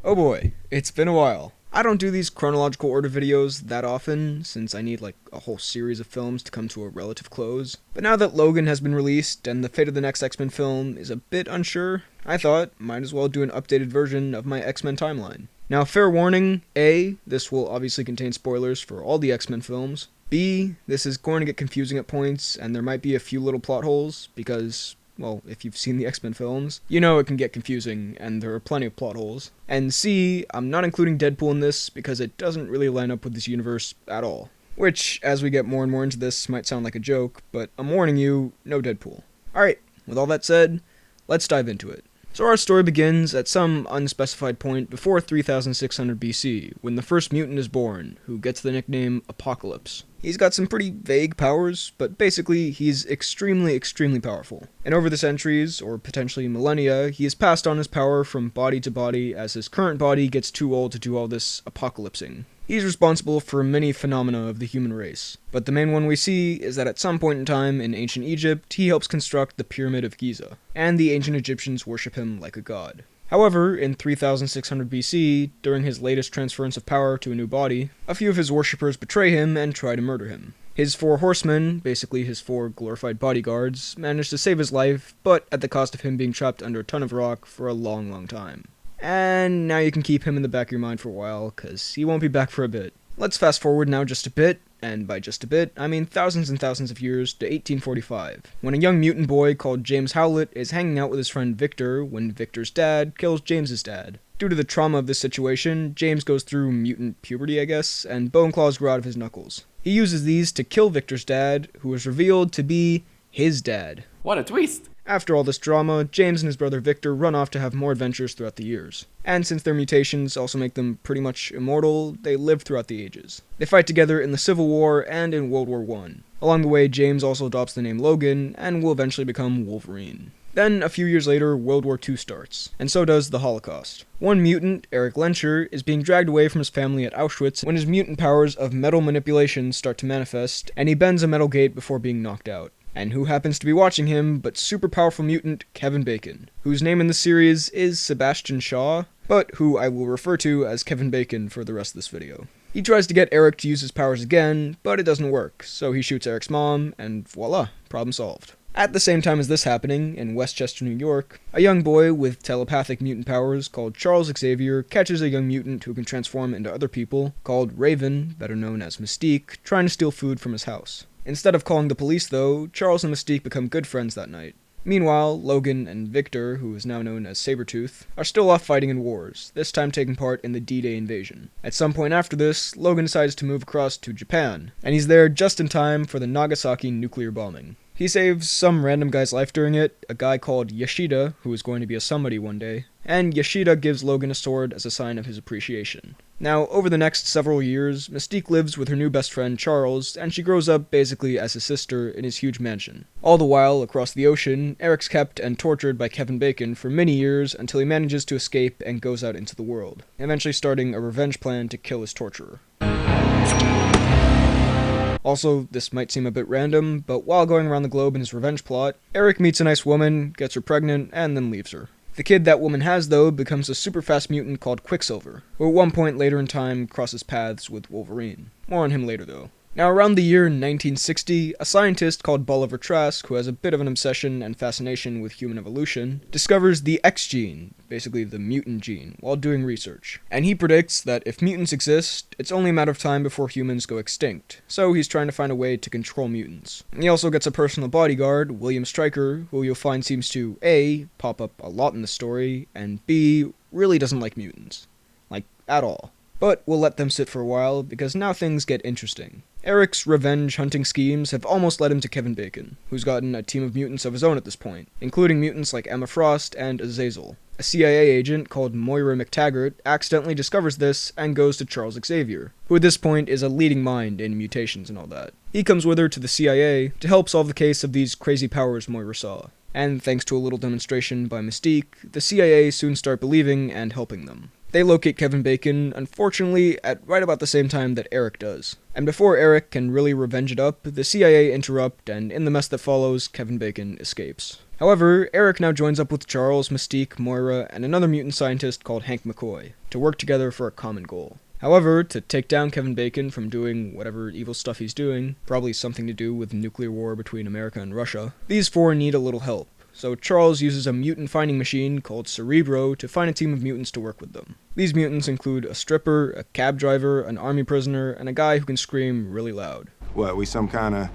Oh boy, it's been a while. I don't do these chronological order videos that often, since I need like a whole series of films to come to a relative close. But now that Logan has been released and the fate of the next X-Men film is a bit unsure, I thought might as well do an updated version of my X-Men timeline. Now, fair warning, A, this will obviously contain spoilers for all the X-Men films. B, this is going to get confusing at points, and there might be a few little plot holes, because, well, if you've seen the X-Men films, you know it can get confusing, and there are plenty of plot holes. And C, I'm not including Deadpool in this, because it doesn't really line up with this universe at all. Which, as we get more and more into this, might sound like a joke, but I'm warning you, no Deadpool. Alright, with all that said, let's dive into it. So our story begins at some unspecified point before 3600 BC, when the first mutant is born, who gets the nickname Apocalypse. He's got some pretty vague powers, but basically he's extremely powerful. And over the centuries, or potentially millennia, he has passed on his power from body to body as his current body gets too old to do all this apocalypsing. He's responsible for many phenomena of the human race, but the main one we see is that at some point in time in ancient Egypt, he helps construct the Pyramid of Giza, and the ancient Egyptians worship him like a god. However, in 3600 BC, during his latest transference of power to a new body, a few of his worshippers betray him and try to murder him. His 4 horsemen, basically his 4 glorified bodyguards, manage to save his life, but at the cost of him being trapped under a ton of rock for a long time. And now you can keep him in the back of your mind for a while, cause he won't be back for a bit. Let's fast forward now just a bit, and by just a bit, I mean thousands and thousands of years to 1845, when a young mutant boy called James Howlett is hanging out with his friend Victor when Victor's dad kills James's dad. Due to the trauma of this situation, James goes through mutant puberty, I guess, and bone claws grow out of his knuckles. He uses these to kill Victor's dad, who is revealed to be his dad. What a twist! After all this drama, James and his brother Victor run off to have more adventures throughout the years. And since their mutations also make them pretty much immortal, they live throughout the ages. They fight together in the Civil War and in World War I. Along the way, James also adopts the name Logan, and will eventually become Wolverine. Then, a few years later, World War II starts, and so does the Holocaust. One mutant, Eric Lencher, is being dragged away from his family at Auschwitz when his mutant powers of metal manipulation start to manifest, and he bends a metal gate before being knocked out. And who happens to be watching him but super powerful mutant Kevin Bacon, whose name in the series is Sebastian Shaw, but who I will refer to as Kevin Bacon for the rest of this video. He tries to get Eric to use his powers again, but it doesn't work, so he shoots Eric's mom, and voila, problem solved. At the same time as this happening, in Westchester, New York, a young boy with telepathic mutant powers called Charles Xavier catches a young mutant who can transform into other people, called Raven, better known as Mystique, trying to steal food from his house. Instead of calling the police, though, Charles and Mystique become good friends that night. Meanwhile, Logan and Victor, who is now known as Sabretooth, are still off fighting in wars, this time taking part in the D-Day invasion. At some point after this, Logan decides to move across to Japan, and he's there just in time for the Nagasaki nuclear bombing. He saves some random guy's life during it, a guy called Yoshida, who is going to be a somebody one day, and Yoshida gives Logan a sword as a sign of his appreciation. Now, over the next several years, Mystique lives with her new best friend Charles, and she grows up basically as his sister in his huge mansion. All the while, across the ocean, Eric's kept and tortured by Kevin Bacon for many years until he manages to escape and goes out into the world, eventually starting a revenge plan to kill his torturer. Also, this might seem a bit random, but while going around the globe in his revenge plot, Eric meets a nice woman, gets her pregnant, and then leaves her. The kid that woman has, though, becomes a super fast mutant called Quicksilver, who at one point later in time crosses paths with Wolverine. More on him later, though. Now, around the year 1960, a scientist called Bolivar Trask, who has a bit of an obsession and fascination with human evolution, discovers the X gene, basically the mutant gene, while doing research. And he predicts that if mutants exist, it's only a matter of time before humans go extinct, so he's trying to find a way to control mutants. And he also gets a personal bodyguard, William Stryker, who you'll find seems to A, pop up a lot in the story, and B, really doesn't like mutants. Like, at all. But we'll let them sit for a while, because now things get interesting. Eric's revenge hunting schemes have almost led him to Kevin Bacon, who's gotten a team of mutants of his own at this point, including mutants like Emma Frost and Azazel. A CIA agent called Moira McTaggart accidentally discovers this and goes to Charles Xavier, who at this point is a leading mind in mutations and all that. He comes with her to the CIA to help solve the case of these crazy powers Moira saw. And thanks to a little demonstration by Mystique, the CIA soon start believing and helping them. They locate Kevin Bacon, unfortunately, at right about the same time that Eric does. And before Eric can really revenge it up, the CIA interrupt, and in the mess that follows, Kevin Bacon escapes. However, Eric now joins up with Charles, Mystique, Moira, and another mutant scientist called Hank McCoy. to work together for a common goal. However, to take down Kevin Bacon from doing whatever evil stuff he's doing, probably something to do with nuclear war between America and Russia, these four need a little help. So Charles uses a mutant finding machine called Cerebro to find a team of mutants to work with them. These mutants include a stripper, a cab driver, an army prisoner, and a guy who can scream really loud. What, we some kind of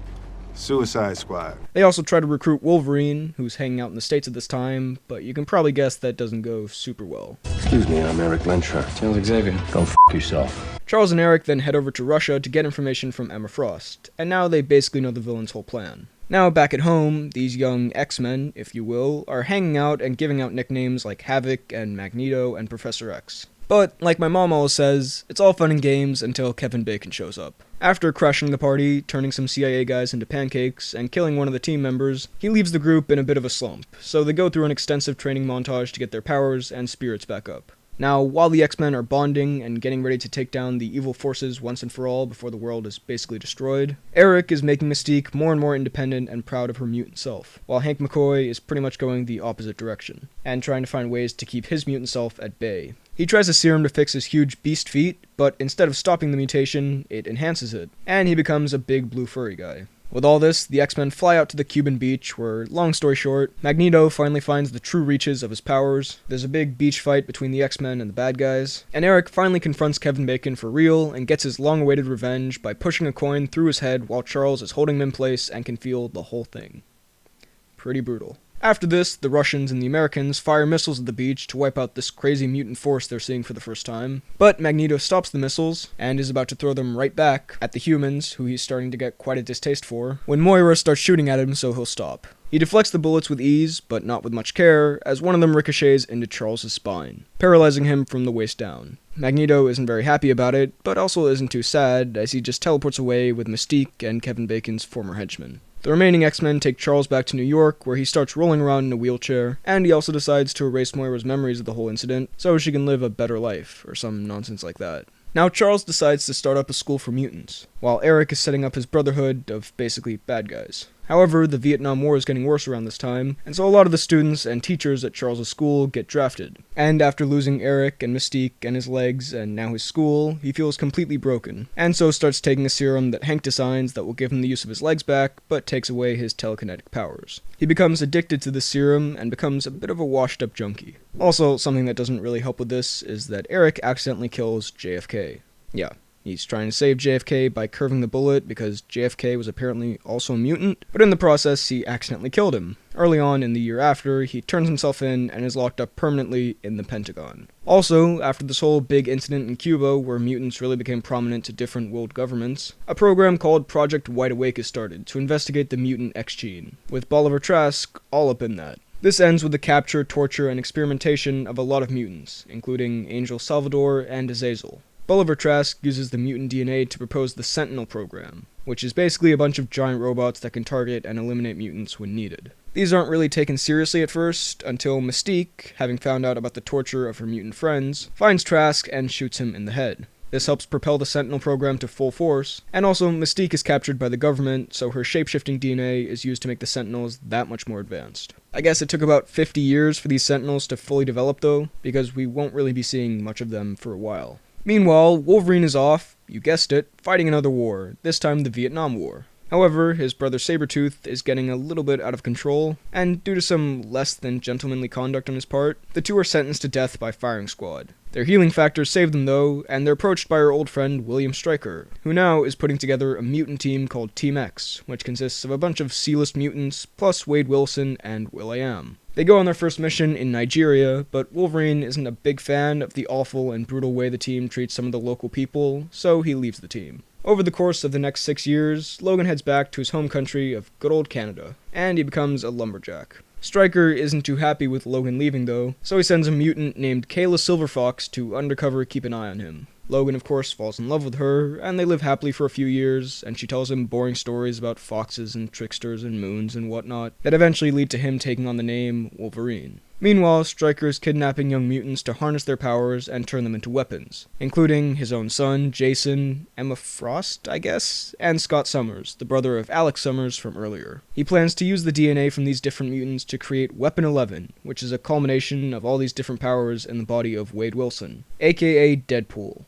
Suicide Squad? They also try to recruit Wolverine, who's hanging out in the States at this time, but you can probably guess that doesn't go super well. Excuse me, I'm Eric Lensher. Charles Xavier. Go f*** yourself. Charles and Eric then head over to Russia to get information from Emma Frost, and now they basically know the villain's whole plan. Now, back at home, these young X-Men, if you will, are hanging out and giving out nicknames like Havoc and Magneto and Professor X. But, like my mom always says, it's all fun and games until Kevin Bacon shows up. After crashing the party, turning some CIA guys into pancakes, and killing one of the team members, he leaves the group in a bit of a slump, so they go through an extensive training montage to get their powers and spirits back up. Now, while the X-Men are bonding and getting ready to take down the evil forces once and for all before the world is basically destroyed, Eric is making Mystique more and more independent and proud of her mutant self, while Hank McCoy is pretty much going the opposite direction, and trying to find ways to keep his mutant self at bay. He tries a serum to fix his huge beast feet, but instead of stopping the mutation, it enhances it, and he becomes a big blue furry guy. With all this, the X-Men fly out to the Cuban beach where, long story short, Magneto finally finds the true reaches of his powers, there's a big beach fight between the X-Men and the bad guys, and Eric finally confronts Kevin Bacon for real and gets his long-awaited revenge by pushing a coin through his head while Charles is holding him in place and can feel the whole thing. Pretty brutal. After this, the Russians and the Americans fire missiles at the beach to wipe out this crazy mutant force they're seeing for the first time, but Magneto stops the missiles, and is about to throw them right back at the humans, who he's starting to get quite a distaste for, when Moira starts shooting at him so he'll stop. He deflects the bullets with ease, but not with much care, as one of them ricochets into Charles' spine, paralyzing him from the waist down. Magneto isn't very happy about it, but also isn't too sad, as he just teleports away with Mystique and Kevin Bacon's former henchmen. The remaining X-Men take Charles back to New York, where he starts rolling around in a wheelchair, and he also decides to erase Moira's memories of the whole incident, so she can live a better life, or some nonsense like that. Now Charles decides to start up a school for mutants, while Eric is setting up his brotherhood of basically bad guys. However, the Vietnam War is getting worse around this time, and so a lot of the students and teachers at Charles' school get drafted. And after losing Eric and Mystique and his legs and now his school, he feels completely broken, and so starts taking a serum that Hank designs that will give him the use of his legs back, but takes away his telekinetic powers. He becomes addicted to the serum and becomes a bit of a washed-up junkie. Also, something that doesn't really help with this is that Eric accidentally kills JFK. Yeah. He's trying to save JFK by curving the bullet because JFK was apparently also a mutant, but in the process he accidentally killed him. Early on in the year after, he turns himself in and is locked up permanently in the Pentagon. Also, after this whole big incident in Cuba where mutants really became prominent to different world governments, a program called Project Wide Awake is started to investigate the mutant X gene, with Bolivar Trask all up in that. This ends with the capture, torture, and experimentation of a lot of mutants, including Angel Salvador and Azazel. Bolivar Trask uses the mutant DNA to propose the Sentinel Program, which is basically a bunch of giant robots that can target and eliminate mutants when needed. These aren't really taken seriously at first, until Mystique, having found out about the torture of her mutant friends, finds Trask and shoots him in the head. This helps propel the Sentinel Program to full force, and also Mystique is captured by the government, so her shape-shifting DNA is used to make the Sentinels that much more advanced. I guess it took about 50 years for these Sentinels to fully develop though, because we won't really be seeing much of them for a while. Meanwhile, Wolverine is off, you guessed it, fighting another war, this time the Vietnam War. However, his brother Sabretooth is getting a little bit out of control, and due to some less than gentlemanly conduct on his part, the two are sentenced to death by firing squad. Their healing factors save them though, and they're approached by our old friend William Stryker, who now is putting together a mutant team called Team X, which consists of a bunch of C-list mutants, plus Wade Wilson and Will.i.am. They go on their first mission in Nigeria, but Wolverine isn't a big fan of the awful and brutal way the team treats some of the local people, so he leaves the team. Over the course of the next 6 years, Logan heads back to his home country of good old Canada, and he becomes a lumberjack. Stryker isn't too happy with Logan leaving though, so he sends a mutant named Kayla Silverfox to undercover keep an eye on him. Logan, of course, falls in love with her, and they live happily for a few years, and she tells him boring stories about foxes and tricksters and moons and whatnot, that eventually lead to him taking on the name Wolverine. Meanwhile, Stryker is kidnapping young mutants to harness their powers and turn them into weapons, including his own son, Jason, Emma Frost, I guess, and Scott Summers, the brother of Alex Summers from earlier. He plans to use the DNA from these different mutants to create Weapon 11, which is a culmination of all these different powers in the body of Wade Wilson, aka Deadpool.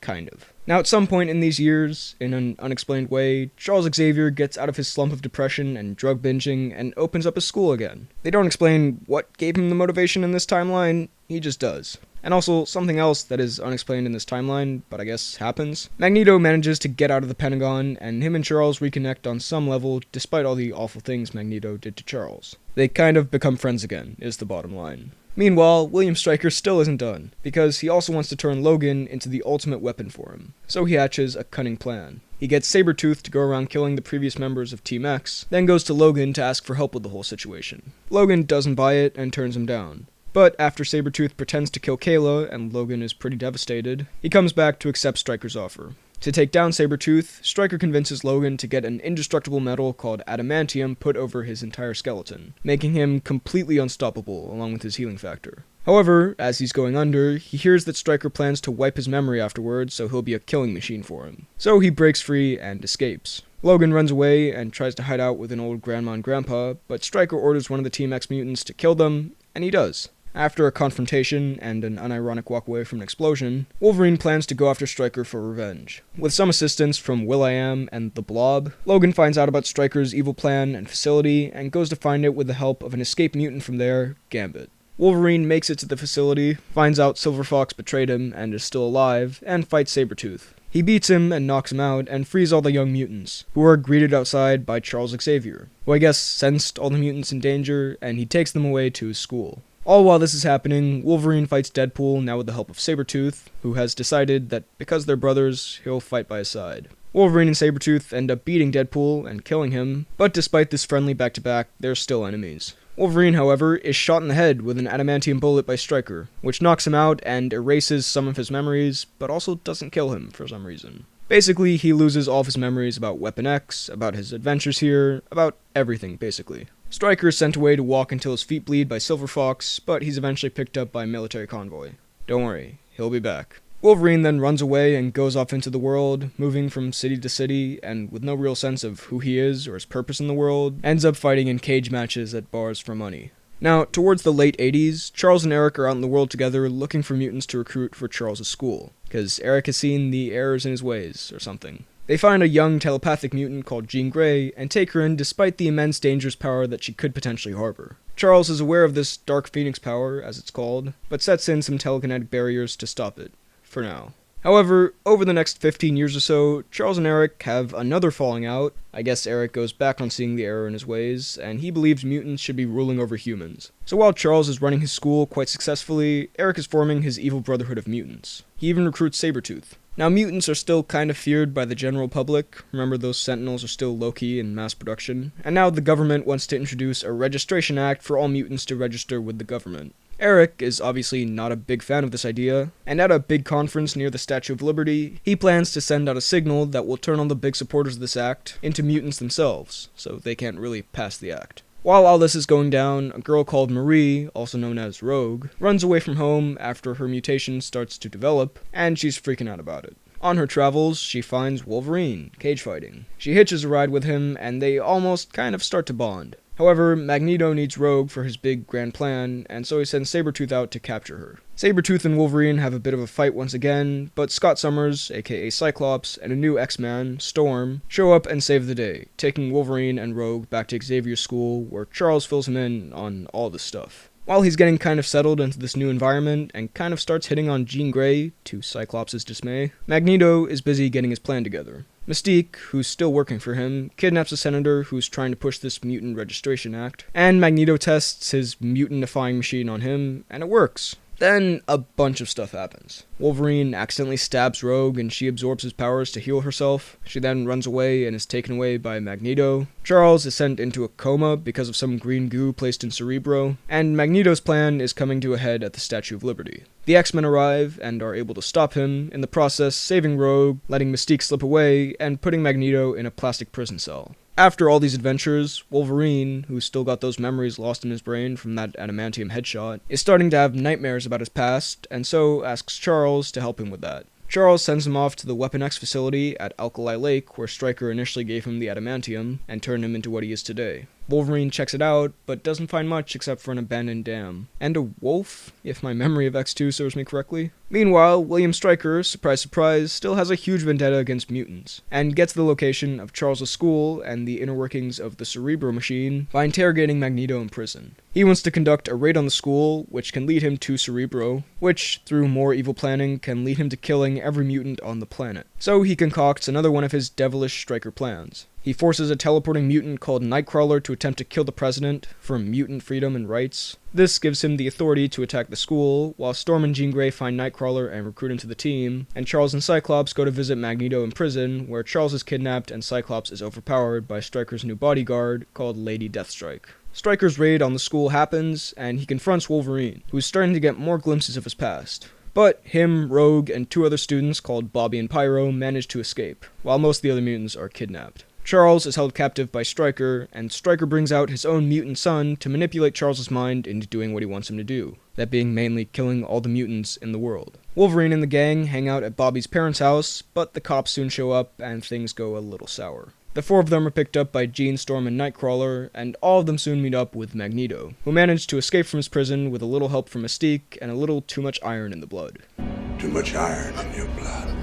Kind of. Now, at some point in these years, in an unexplained way, Charles Xavier gets out of his slump of depression and drug binging and opens up his school again. They don't explain what gave him the motivation in this timeline, he just does. And also, something else that is unexplained in this timeline, but I guess happens. Magneto manages to get out of the Pentagon, and him and Charles reconnect on some level, despite all the awful things Magneto did to Charles. They kind of become friends again, is the bottom line. Meanwhile, William Stryker still isn't done, because he also wants to turn Logan into the ultimate weapon for him. So he hatches a cunning plan. He gets Sabretooth to go around killing the previous members of Team X, then goes to Logan to ask for help with the whole situation. Logan doesn't buy it and turns him down. But after Sabretooth pretends to kill Kayla, and Logan is pretty devastated, he comes back to accept Stryker's offer. To take down Sabretooth, Stryker convinces Logan to get an indestructible metal called adamantium put over his entire skeleton, making him completely unstoppable along with his healing factor. However, as he's going under, he hears that Stryker plans to wipe his memory afterwards, so he'll be a killing machine for him. So he breaks free and escapes. Logan runs away and tries to hide out with an old grandma and grandpa, but Stryker orders one of the Team X mutants to kill them, and he does. After a confrontation and an unironic walk away from an explosion, Wolverine plans to go after Stryker for revenge. With some assistance from Will.i.am and the Blob, Logan finds out about Stryker's evil plan and facility and goes to find it with the help of an escaped mutant from there, Gambit. Wolverine makes it to the facility, finds out Silver Fox betrayed him and is still alive, and fights Sabretooth. He beats him and knocks him out and frees all the young mutants, who are greeted outside by Charles Xavier, who I guess sensed all the mutants in danger, and he takes them away to his school. All while this is happening, Wolverine fights Deadpool, now with the help of Sabretooth, who has decided that because they're brothers, he'll fight by his side. Wolverine and Sabretooth end up beating Deadpool and killing him, but despite this friendly back-to-back, they're still enemies. Wolverine, however, is shot in the head with an adamantium bullet by Stryker, which knocks him out and erases some of his memories, but also doesn't kill him for some reason. Basically, he loses all of his memories about Weapon X, about his adventures here, about everything, basically. Stryker is sent away to walk until his feet bleed by Silver Fox, but he's eventually picked up by a military convoy. Don't worry, he'll be back. Wolverine then runs away and goes off into the world, moving from city to city, and with no real sense of who he is or his purpose in the world, ends up fighting in cage matches at bars for money. Now, towards the late 80s, Charles and Eric are out in the world together looking for mutants to recruit for Charles' school, because Eric has seen the errors in his ways, or something. They find a young telepathic mutant called Jean Grey and take her in despite the immense dangerous power that she could potentially harbor. Charles is aware of this Dark Phoenix power, as it's called, but sets in some telekinetic barriers to stop it, for now. However, over the next 15 years or so, Charles and Eric have another falling out. I guess Eric goes back on seeing the error in his ways, and he believes mutants should be ruling over humans. So while Charles is running his school quite successfully, Eric is forming his evil brotherhood of mutants. He even recruits Sabretooth. Now, mutants are still kind of feared by the general public. Remember, those Sentinels are still low-key in mass production. And now the government wants to introduce a registration act for all mutants to register with the government. Eric is obviously not a big fan of this idea, and at a big conference near the Statue of Liberty, he plans to send out a signal that will turn all the big supporters of this act into mutants themselves, so they can't really pass the act. While all this is going down, a girl called Marie, also known as Rogue, runs away from home after her mutation starts to develop, and she's freaking out about it. On her travels, she finds Wolverine, cage fighting. She hitches a ride with him, and they almost kind of start to bond. However, Magneto needs Rogue for his big grand plan, and so he sends Sabretooth out to capture her. Sabretooth and Wolverine have a bit of a fight once again, but Scott Summers, aka Cyclops, and a new X-Man, Storm, show up and save the day, taking Wolverine and Rogue back to Xavier's school, where Charles fills him in on all this stuff. While he's getting kind of settled into this new environment and kind of starts hitting on Jean Grey, to Cyclops' dismay, Magneto is busy getting his plan together. Mystique, who's still working for him, kidnaps a senator who's trying to push this Mutant Registration Act, and Magneto tests his mutant-defying machine on him, and it works. Then, a bunch of stuff happens. Wolverine accidentally stabs Rogue and she absorbs his powers to heal herself. She then runs away and is taken away by Magneto. Charles is sent into a coma because of some green goo placed in Cerebro. And Magneto's plan is coming to a head at the Statue of Liberty. The X-Men arrive and are able to stop him, in the process saving Rogue, letting Mystique slip away, and putting Magneto in a plastic prison cell. After all these adventures, Wolverine, who's still got those memories lost in his brain from that adamantium headshot, is starting to have nightmares about his past, and so asks Charles to help him with that. Charles sends him off to the Weapon X facility at Alkali Lake, where Stryker initially gave him the adamantium and turned him into what he is today. Wolverine checks it out, but doesn't find much except for an abandoned dam. And a wolf, if my memory of X2 serves me correctly. Meanwhile, William Stryker, surprise surprise, still has a huge vendetta against mutants, and gets the location of Charles' school and the inner workings of the Cerebro machine by interrogating Magneto in prison. He wants to conduct a raid on the school, which can lead him to Cerebro, which, through more evil planning, can lead him to killing every mutant on the planet. So he concocts another one of his devilish Stryker plans. He forces a teleporting mutant called Nightcrawler to attempt to kill the president for mutant freedom and rights. This gives him the authority to attack the school, while Storm and Jean Grey find Nightcrawler and recruit him to the team, and Charles and Cyclops go to visit Magneto in prison, where Charles is kidnapped and Cyclops is overpowered by Stryker's new bodyguard called Lady Deathstrike. Stryker's raid on the school happens, and he confronts Wolverine, who's starting to get more glimpses of his past. But him, Rogue, and two other students called Bobby and Pyro manage to escape, while most of the other mutants are kidnapped. Charles is held captive by Stryker, and Stryker brings out his own mutant son to manipulate Charles' mind into doing what he wants him to do, that being mainly killing all the mutants in the world. Wolverine and the gang hang out at Bobby's parents' house, but the cops soon show up and things go a little sour. The four of them are picked up by Jean, Storm, and Nightcrawler, and all of them soon meet up with Magneto, who managed to escape from his prison with a little help from Mystique and a little too much iron in the blood. Too much iron in your blood.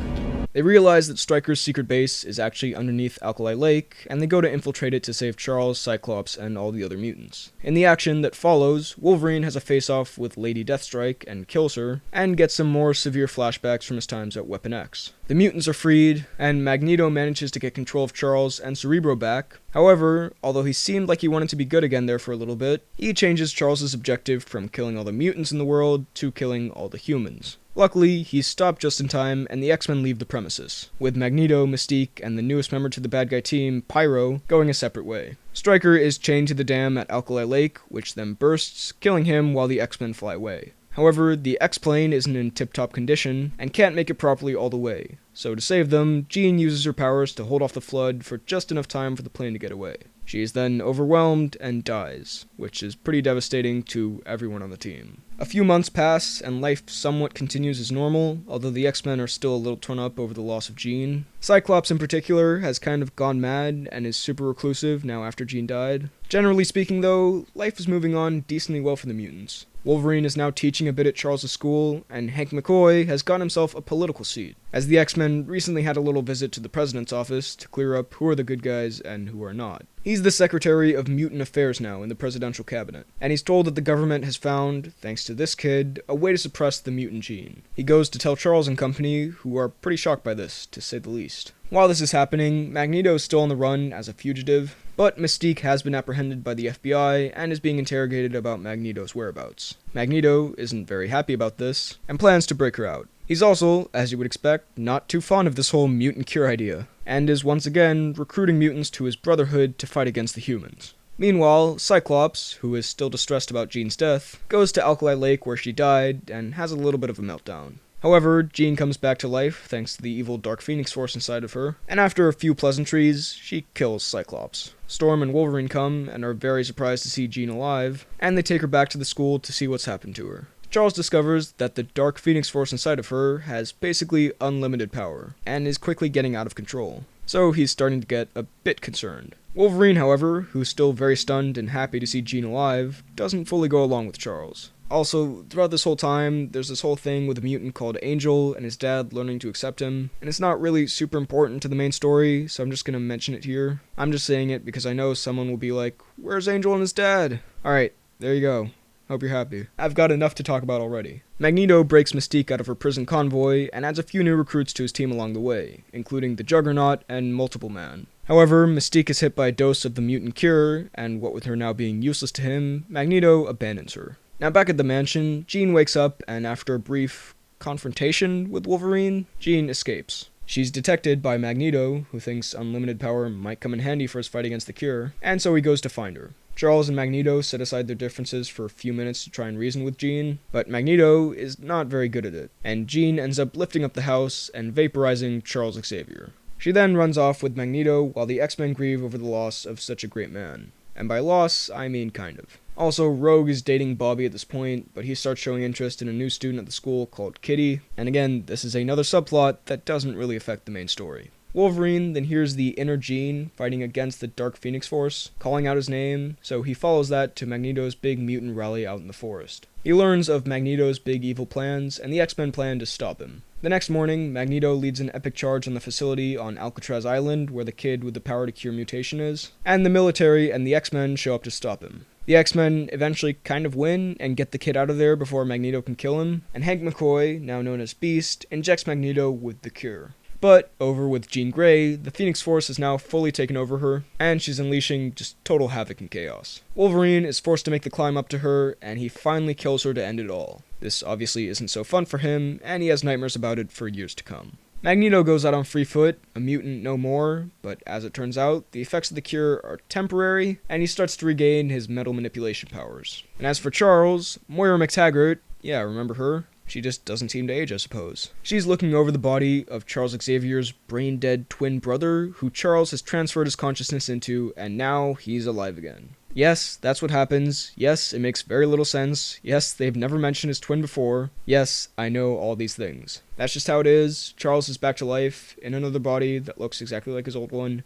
They realize that Stryker's secret base is actually underneath Alkali Lake, and they go to infiltrate it to save Charles, Cyclops, and all the other mutants. In the action that follows, Wolverine has a face-off with Lady Deathstrike and kills her, and gets some more severe flashbacks from his times at Weapon X. The mutants are freed, and Magneto manages to get control of Charles and Cerebro back. However, although he seemed like he wanted to be good again there for a little bit, he changes Charles' objective from killing all the mutants in the world to killing all the humans. Luckily, he's stopped just in time, and the X-Men leave the premises, with Magneto, Mystique, and the newest member to the bad guy team, Pyro, going a separate way. Stryker is chained to the dam at Alkali Lake, which then bursts, killing him while the X-Men fly away. However, the X-Plane isn't in tip-top condition, and can't make it properly all the way. So to save them, Jean uses her powers to hold off the flood for just enough time for the plane to get away. She is then overwhelmed and dies, which is pretty devastating to everyone on the team. A few months pass, and life somewhat continues as normal, although the X-Men are still a little torn up over the loss of Jean. Cyclops in particular has kind of gone mad and is super reclusive now after Jean died. Generally speaking though, life is moving on decently well for the mutants. Wolverine is now teaching a bit at Charles' school, and Hank McCoy has gotten himself a political seat, as the X-Men recently had a little visit to the president's office to clear up who are the good guys and who are not. He's the Secretary of Mutant Affairs now in the presidential cabinet, and he's told that the government has found, thanks to this kid, a way to suppress the mutant gene. He goes to tell Charles and company, who are pretty shocked by this, to say the least. While this is happening, Magneto is still on the run as a fugitive, but Mystique has been apprehended by the FBI and is being interrogated about Magneto's whereabouts. Magneto isn't very happy about this, and plans to break her out. He's also, as you would expect, not too fond of this whole mutant cure idea, and is once again recruiting mutants to his brotherhood to fight against the humans. Meanwhile, Cyclops, who is still distressed about Jean's death, goes to Alkali Lake where she died and has a little bit of a meltdown. However, Jean comes back to life thanks to the evil Dark Phoenix force inside of her, and after a few pleasantries, she kills Cyclops. Storm and Wolverine come and are very surprised to see Jean alive, and they take her back to the school to see what's happened to her. Charles discovers that the Dark Phoenix force inside of her has basically unlimited power, and is quickly getting out of control. So he's starting to get a bit concerned. Wolverine, however, who's still very stunned and happy to see Jean alive, doesn't fully go along with Charles. Also, throughout this whole time, there's this whole thing with a mutant called Angel and his dad learning to accept him, and it's not really super important to the main story, so I'm just gonna mention it here. I'm just saying it because I know someone will be like, where's Angel and his dad? Alright, there you go. Hope you're happy. I've got enough to talk about already. Magneto breaks Mystique out of her prison convoy and adds a few new recruits to his team along the way, including the Juggernaut and Multiple Man. However, Mystique is hit by a dose of the mutant cure, and what with her now being useless to him, Magneto abandons her. Now back at the mansion, Jean wakes up, and after a brief confrontation with Wolverine, Jean escapes. She's detected by Magneto, who thinks unlimited power might come in handy for his fight against the cure, and so he goes to find her. Charles and Magneto set aside their differences for a few minutes to try and reason with Jean, but Magneto is not very good at it, and Jean ends up lifting up the house and vaporizing Charles Xavier. She then runs off with Magneto while the X-Men grieve over the loss of such a great man. And by loss, I mean kind of. Also, Rogue is dating Bobby at this point, but he starts showing interest in a new student at the school called Kitty, and again, this is another subplot that doesn't really affect the main story. Wolverine then hears the inner Jean fighting against the Dark Phoenix Force, calling out his name, so he follows that to Magneto's big mutant rally out in the forest. He learns of Magneto's big evil plans, and the X-Men plan to stop him. The next morning, Magneto leads an epic charge on the facility on Alcatraz Island, where the kid with the power to cure mutation is, and the military and the X-Men show up to stop him. The X-Men eventually kind of win and get the kid out of there before Magneto can kill him, and Hank McCoy, now known as Beast, injects Magneto with the cure. But, over with Jean Grey, the Phoenix Force has now fully taken over her, and she's unleashing just total havoc and chaos. Wolverine is forced to make the climb up to her, and he finally kills her to end it all. This obviously isn't so fun for him, and he has nightmares about it for years to come. Magneto goes out on free foot, a mutant no more, but as it turns out, the effects of the cure are temporary, and he starts to regain his metal manipulation powers. And as for Charles, Moira McTaggart, yeah, remember her? She just doesn't seem to age, I suppose. She's looking over the body of Charles Xavier's brain-dead twin brother, who Charles has transferred his consciousness into, and now he's alive again. Yes, that's what happens. Yes, it makes very little sense. Yes, they've never mentioned his twin before. Yes, I know all these things. That's just how it is. Charles is back to life, in another body that looks exactly like his old one.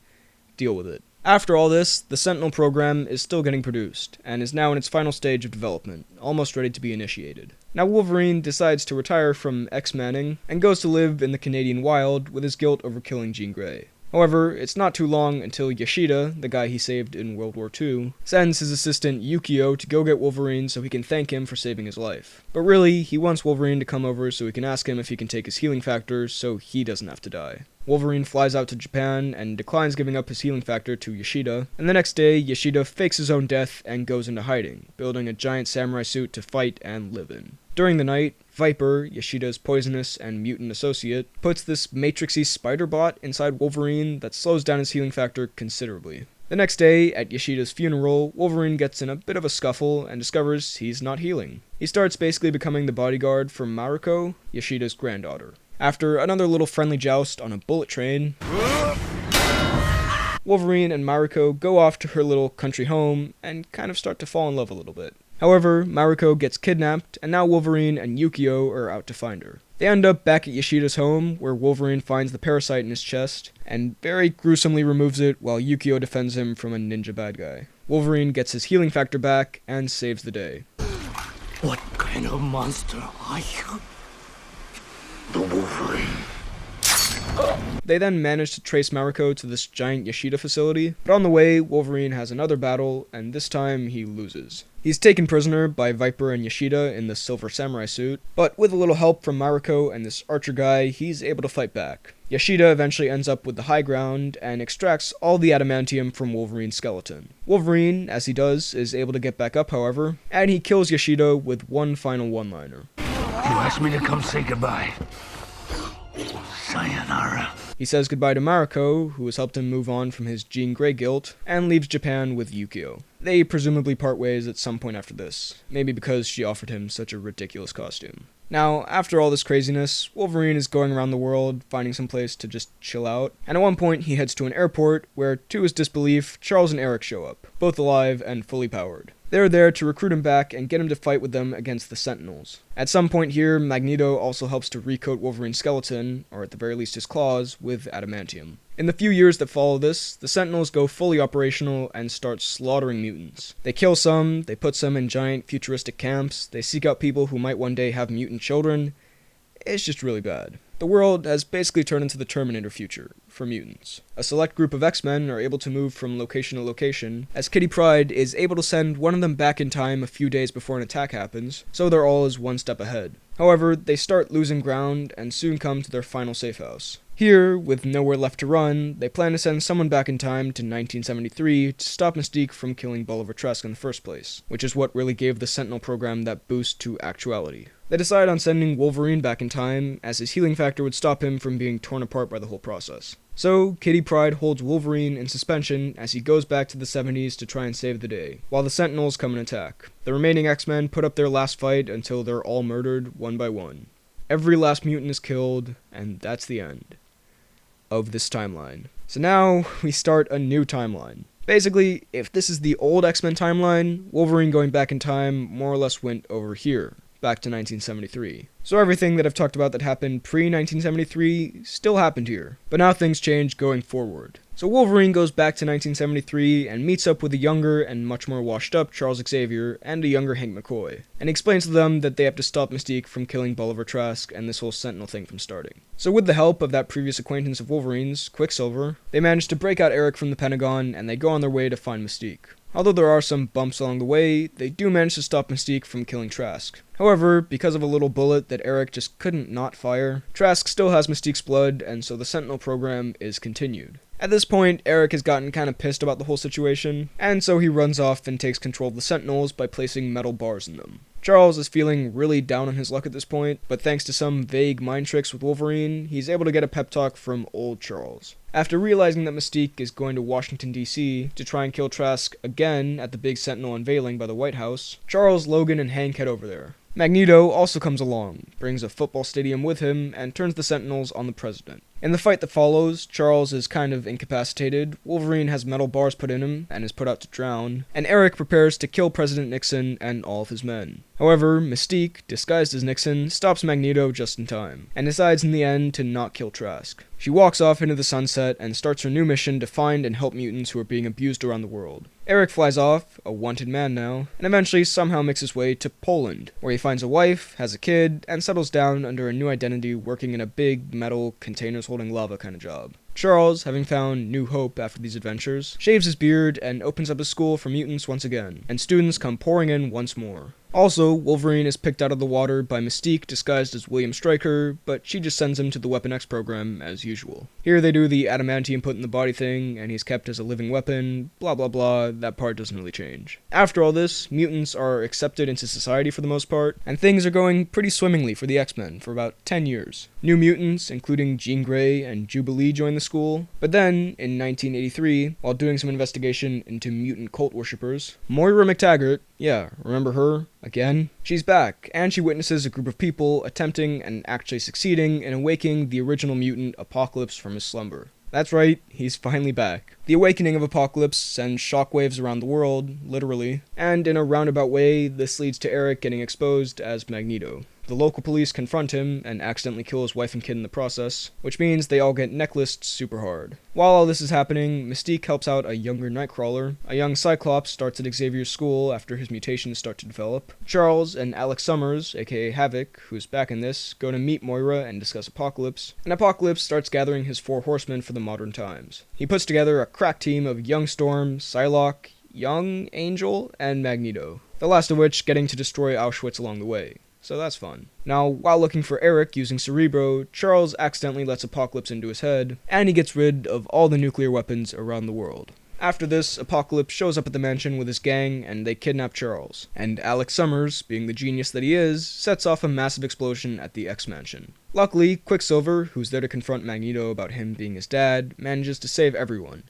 Deal with it. After all this, the Sentinel Program is still getting produced, and is now in its final stage of development, almost ready to be initiated. Now Wolverine decides to retire from X-Manning, and goes to live in the Canadian wild with his guilt over killing Jean Grey. However, it's not too long until Yoshida, the guy he saved in World War II, sends his assistant Yukio to go get Wolverine so he can thank him for saving his life. But really, he wants Wolverine to come over so he can ask him if he can take his healing factor so he doesn't have to die. Wolverine flies out to Japan and declines giving up his healing factor to Yoshida, and the next day, Yoshida fakes his own death and goes into hiding, building a giant samurai suit to fight and live in. During the night, Viper, Yoshida's poisonous and mutant associate, puts this matrixy spider bot inside Wolverine that slows down his healing factor considerably. The next day, at Yoshida's funeral, Wolverine gets in a bit of a scuffle and discovers he's not healing. He starts basically becoming the bodyguard for Mariko, Yoshida's granddaughter. After another little friendly joust on a bullet train, Wolverine and Mariko go off to her little country home and kind of start to fall in love a little bit. However, Mariko gets kidnapped, and now Wolverine and Yukio are out to find her. They end up back at Yoshida's home, where Wolverine finds the parasite in his chest, and very gruesomely removes it while Yukio defends him from a ninja bad guy. Wolverine gets his healing factor back, and saves the day. What kind of monster are you? The Wolverine. They then manage to trace Mariko to this giant Yoshida facility, but on the way, Wolverine has another battle, and this time he loses. He's taken prisoner by Viper and Yoshida in the Silver Samurai suit, but with a little help from Mariko and this archer guy, he's able to fight back. Yoshida eventually ends up with the high ground and extracts all the adamantium from Wolverine's skeleton. Wolverine, as he does, is able to get back up, however, and he kills Yoshida with one final one-liner. You asked me to come say goodbye. Sayonara. He says goodbye to Mariko, who has helped him move on from his Jean Grey guilt, and leaves Japan with Yukio. They presumably part ways at some point after this, maybe because she offered him such a ridiculous costume. Now, after all this craziness, Wolverine is going around the world, finding some place to just chill out, and at one point he heads to an airport where, to his disbelief, Charles and Eric show up, both alive and fully powered. They're there to recruit him back and get him to fight with them against the Sentinels. At some point here, Magneto also helps to recoat Wolverine's skeleton, or at the very least his claws, with adamantium. In the few years that follow this, the Sentinels go fully operational and start slaughtering mutants. They kill some, they put some in giant futuristic camps, they seek out people who might one day have mutant children. It's just really bad. The world has basically turned into the Terminator future, for mutants. A select group of X-Men are able to move from location to location, as Kitty Pryde is able to send one of them back in time a few days before an attack happens, so they're always one step ahead. However, they start losing ground and soon come to their final safe house. Here, with nowhere left to run, they plan to send someone back in time to 1973 to stop Mystique from killing Bolivar Trask in the first place, which is what really gave the Sentinel Program that boost to actuality. They decide on sending Wolverine back in time, as his healing factor would stop him from being torn apart by the whole process. So, Kitty Pryde holds Wolverine in suspension as he goes back to the 70s to try and save the day, while the Sentinels come and attack. The remaining X-Men put up their last fight until they're all murdered one by one. Every last mutant is killed, and that's the end. of this timeline. So now we start a new timeline. Basically, if this is the old X-Men timeline, Wolverine going back in time more or less went over here, back to 1973. So everything that I've talked about that happened pre-1973 still happened here, but now things change going forward. So Wolverine goes back to 1973 and meets up with a younger and much more washed up Charles Xavier and a younger Hank McCoy, and explains to them that they have to stop Mystique from killing Bolivar Trask and this whole Sentinel thing from starting. So with the help of that previous acquaintance of Wolverine's, Quicksilver, they manage to break out Eric from the Pentagon and they go on their way to find Mystique. Although there are some bumps along the way, they do manage to stop Mystique from killing Trask. However, because of a little bullet that Eric just couldn't not fire, Trask still has Mystique's blood, and so the Sentinel program is continued. At this point, Eric has gotten kinda pissed about the whole situation, and so he runs off and takes control of the Sentinels by placing metal bars in them. Charles is feeling really down on his luck at this point, but thanks to some vague mind tricks with Wolverine, he's able to get a pep talk from old Charles. After realizing that Mystique is going to Washington, D.C. to try and kill Trask again at the big Sentinel unveiling by the White House, Charles, Logan, and Hank head over there. Magneto also comes along, brings a football stadium with him, and turns the Sentinels on the president. In the fight that follows, Charles is kind of incapacitated, Wolverine has metal bars put in him, and is put out to drown, and Eric prepares to kill President Nixon and all of his men. However, Mystique, disguised as Nixon, stops Magneto just in time, and decides in the end to not kill Trask. She walks off into the sunset and starts her new mission to find and help mutants who are being abused around the world. Eric flies off, a wanted man now, and eventually somehow makes his way to Poland, where he finds a wife, has a kid, and settles down under a new identity working in a big metal containers holding lava kind of job. Charles, having found new hope after these adventures, shaves his beard and opens up a school for mutants once again, and students come pouring in once more. Also, Wolverine is picked out of the water by Mystique disguised as William Stryker, but she just sends him to the Weapon X program as usual. Here they do the adamantium put in the body thing, and he's kept as a living weapon, blah blah blah, that part doesn't really change. After all this, mutants are accepted into society for the most part, and things are going pretty swimmingly for the X-Men for about 10 years. New mutants, including Jean Grey and Jubilee, join the school, but then, in 1983, while doing some investigation into mutant cult worshippers, Moira McTaggart, yeah, remember her? Again? She's back, and she witnesses a group of people attempting and actually succeeding in awakening the original mutant Apocalypse from his slumber. That's right, he's finally back. The awakening of Apocalypse sends shockwaves around the world, literally, and in a roundabout way, this leads to Eric getting exposed as Magneto. The local police confront him and accidentally kill his wife and kid in the process, which means they all get necklaced super hard. While all this is happening, Mystique helps out a younger Nightcrawler, a young Cyclops starts at Xavier's school after his mutations start to develop, Charles and Alex Summers, aka Havoc, who's back in this, go to meet Moira and discuss Apocalypse, and Apocalypse starts gathering his 4 horsemen for the modern times. He puts together a crack team of Young Storm, Psylocke, Young Angel, and Magneto, the last of which getting to destroy Auschwitz along the way. So that's fun. Now, while looking for Eric using Cerebro, Charles accidentally lets Apocalypse into his head, and he gets rid of all the nuclear weapons around the world. After this, Apocalypse shows up at the mansion with his gang, and they kidnap Charles. And Alex Summers, being the genius that he is, sets off a massive explosion at the X-Mansion. Luckily, Quicksilver, who's there to confront Magneto about him being his dad, manages to save everyone.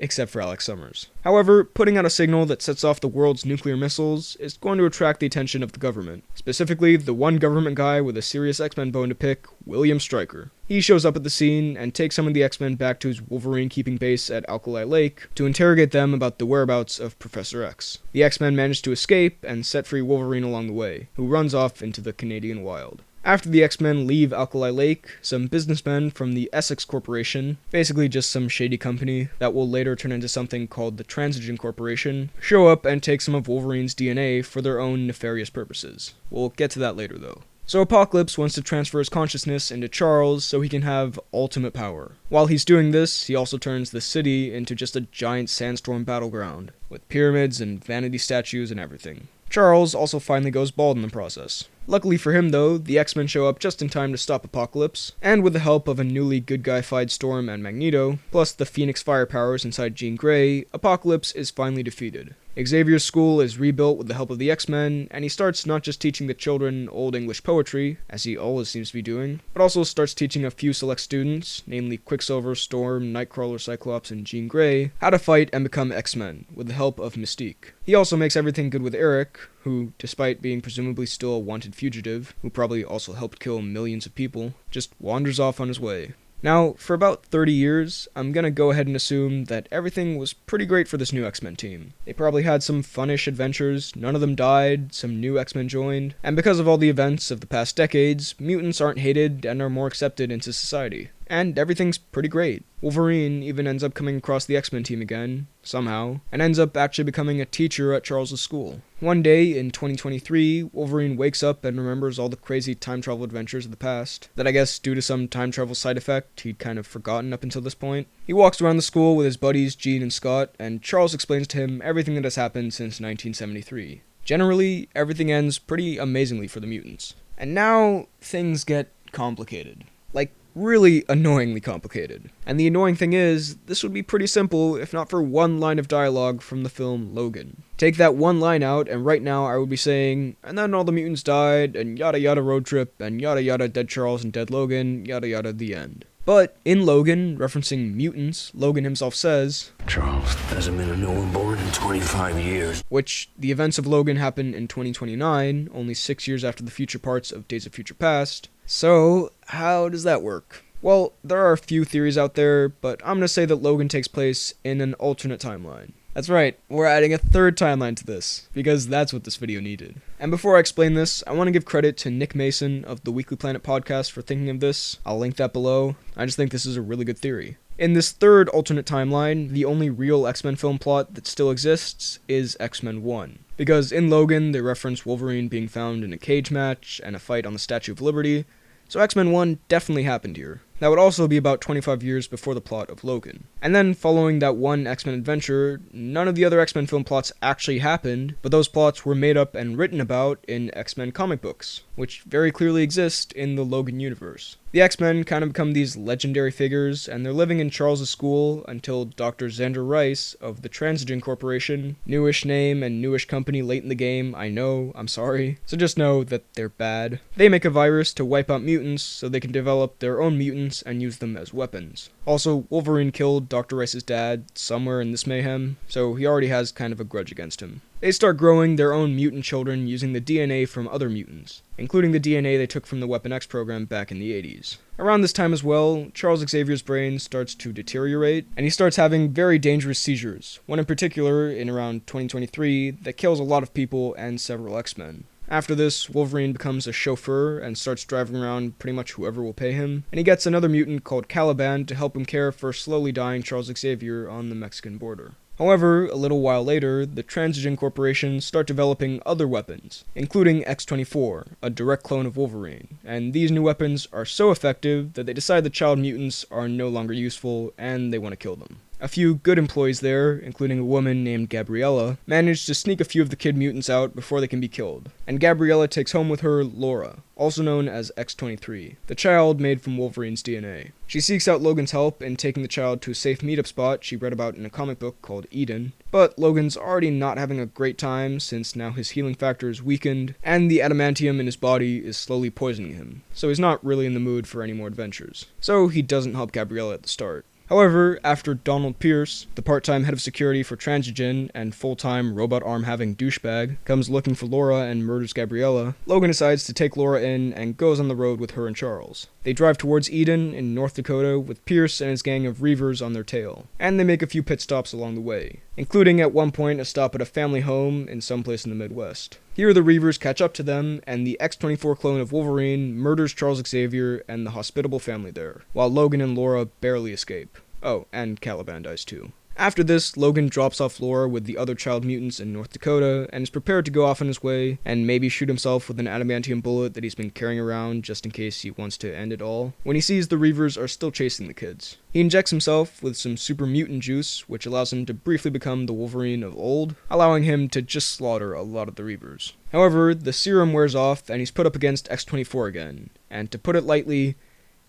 Except for Alex Summers. However, putting out a signal that sets off the world's nuclear missiles is going to attract the attention of the government. Specifically, the one government guy with a serious X-Men bone to pick, William Stryker. He shows up at the scene and takes some of the X-Men back to his Wolverine-keeping base at Alkali Lake to interrogate them about the whereabouts of Professor X. The X-Men manage to escape and set free Wolverine along the way, who runs off into the Canadian wild. After the X-Men leave Alkali Lake, some businessmen from the Essex Corporation, basically just some shady company that will later turn into something called the Transigen Corporation, show up and take some of Wolverine's DNA for their own nefarious purposes. We'll get to that later though. So Apocalypse wants to transfer his consciousness into Charles so he can have ultimate power. While he's doing this, he also turns the city into just a giant sandstorm battleground, with pyramids and vanity statues and everything. Charles also finally goes bald in the process. Luckily for him though, the X-Men show up just in time to stop Apocalypse, and with the help of a newly good guy-fied Storm and Magneto, plus the Phoenix fire powers inside Jean Grey, Apocalypse is finally defeated. Xavier's school is rebuilt with the help of the X-Men, and he starts not just teaching the children Old English poetry, as he always seems to be doing, but also starts teaching a few select students, namely Quicksilver, Storm, Nightcrawler, Cyclops, and Jean Grey, how to fight and become X-Men, with the help of Mystique. He also makes everything good with Eric, who, despite being presumably still a wanted fugitive, who probably also helped kill millions of people, just wanders off on his way. Now, for about 30 years, I'm gonna go ahead and assume that everything was pretty great for this new X-Men team. They probably had some funnish adventures, none of them died, some new X-Men joined, and because of all the events of the past decades, mutants aren't hated and are more accepted into society. And everything's pretty great. Wolverine even ends up coming across the X-Men team again, somehow, and ends up actually becoming a teacher at Charles' school. One day, in 2023, Wolverine wakes up and remembers all the crazy time travel adventures of the past, that I guess due to some time travel side effect, he'd kind of forgotten up until this point. He walks around the school with his buddies Jean and Scott, and Charles explains to him everything that has happened since 1973. Generally, everything ends pretty amazingly for the mutants. And now, things get complicated. Like, really annoyingly complicated. And the annoying thing is, this would be pretty simple if not for one line of dialogue from the film Logan. Take that one line out, and right now I would be saying, and then all the mutants died, and yada yada road trip, and yada yada dead Charles and dead Logan, yada yada the end. But in Logan, referencing mutants, Logan himself says, Charles, hasn't been a new one born in 25 years. Which, the events of Logan happen in 2029, only 6 years after the future parts of Days of Future Past. So, how does that work? Well, there are a few theories out there, but I'm gonna say that Logan takes place in an alternate timeline. That's right, we're adding a third timeline to this, because that's what this video needed. And before I explain this, I want to give credit to Nick Mason of the Weekly Planet podcast for thinking of this. I'll link that below. I just think this is a really good theory. In this third alternate timeline, the only real X-Men film plot that still exists is X-Men 1. Because in Logan, they reference Wolverine being found in a cage match and a fight on the Statue of Liberty, so X-Men 1 definitely happened here. That would also be about 25 years before the plot of Logan. And then, following that one X-Men adventure, none of the other X-Men film plots actually happened, but those plots were made up and written about in X-Men comic books, which very clearly exist in the Logan universe. The X-Men kind of become these legendary figures, and they're living in Charles' school until Dr. Xander Rice of the Transigen Corporation, newish name and newish company late in the game, I know, I'm sorry, so just know that they're bad. They make a virus to wipe out mutants so they can develop their own mutants and use them as weapons. Also, Wolverine killed Dr. Rice's dad somewhere in this mayhem, so he already has kind of a grudge against him. They start growing their own mutant children using the DNA from other mutants, including the DNA they took from the Weapon X program back in the 80s. Around this time as well, Charles Xavier's brain starts to deteriorate, and he starts having very dangerous seizures, one in particular, in around 2023, that kills a lot of people and several X-Men. After this, Wolverine becomes a chauffeur and starts driving around pretty much whoever will pay him, and he gets another mutant called Caliban to help him care for slowly dying Charles Xavier on the Mexican border. However, a little while later, the Transigen Corporation start developing other weapons, including X-24, a direct clone of Wolverine, and these new weapons are so effective that they decide the child mutants are no longer useful and they want to kill them. A few good employees there, including a woman named Gabriella, manage to sneak a few of the kid mutants out before they can be killed, and Gabriella takes home with her Laura, also known as X-23, the child made from Wolverine's DNA. She seeks out Logan's help in taking the child to a safe meetup spot she read about in a comic book called Eden, but Logan's already not having a great time since now his healing factor is weakened, and the adamantium in his body is slowly poisoning him, so he's not really in the mood for any more adventures. So he doesn't help Gabriella at the start. However, after Donald Pierce, the part-time head of security for Transigen and full-time robot arm-having douchebag, comes looking for Laura and murders Gabriella, Logan decides to take Laura in and goes on the road with her and Charles. They drive towards Eden in North Dakota with Pierce and his gang of Reavers on their tail, and they make a few pit stops along the way, including at one point a stop at a family home in someplace in the Midwest. Here the Reavers catch up to them, and the X-24 clone of Wolverine murders Charles Xavier and the hospitable family there, while Logan and Laura barely escape. Oh, and Caliban dies too. After this, Logan drops off Laura with the other child mutants in North Dakota, and is prepared to go off on his way, and maybe shoot himself with an adamantium bullet that he's been carrying around just in case he wants to end it all, when he sees the Reavers are still chasing the kids. He injects himself with some super mutant juice, which allows him to briefly become the Wolverine of old, allowing him to just slaughter a lot of the Reavers. However, the serum wears off, and he's put up against X-24 again, and to put it lightly,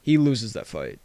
he loses that fight.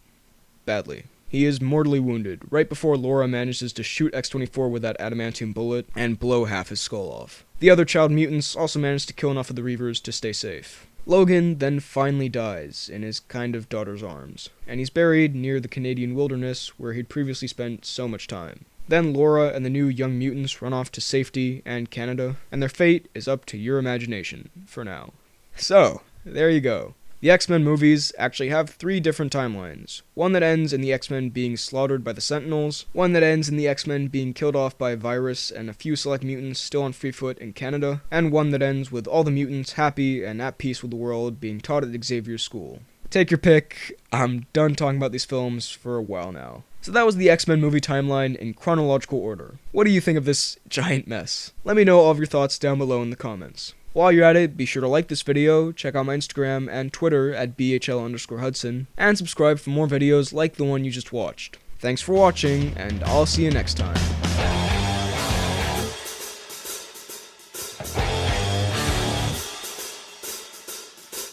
Badly. He is mortally wounded, right before Laura manages to shoot X-24 with that adamantium bullet and blow half his skull off. The other child mutants also manage to kill enough of the Reavers to stay safe. Logan then finally dies in his kind of daughter's arms, and he's buried near the Canadian wilderness where he'd previously spent so much time. Then Laura and the new young mutants run off to safety and Canada, and their fate is up to your imagination, for now. So, there you go. The X-Men movies actually have 3 different timelines. One that ends in the X-Men being slaughtered by the Sentinels, one that ends in the X-Men being killed off by a virus and a few select mutants still on free foot in Canada, and one that ends with all the mutants happy and at peace with the world being taught at Xavier's school. Take your pick. I'm done talking about these films for a while now. So that was the X-Men movie timeline in chronological order. What do you think of this giant mess? Let me know all of your thoughts down below in the comments. While you're at it, be sure to like this video, check out my Instagram and Twitter at BHL_Hudson, and subscribe for more videos like the one you just watched. Thanks for watching, and I'll see you next time.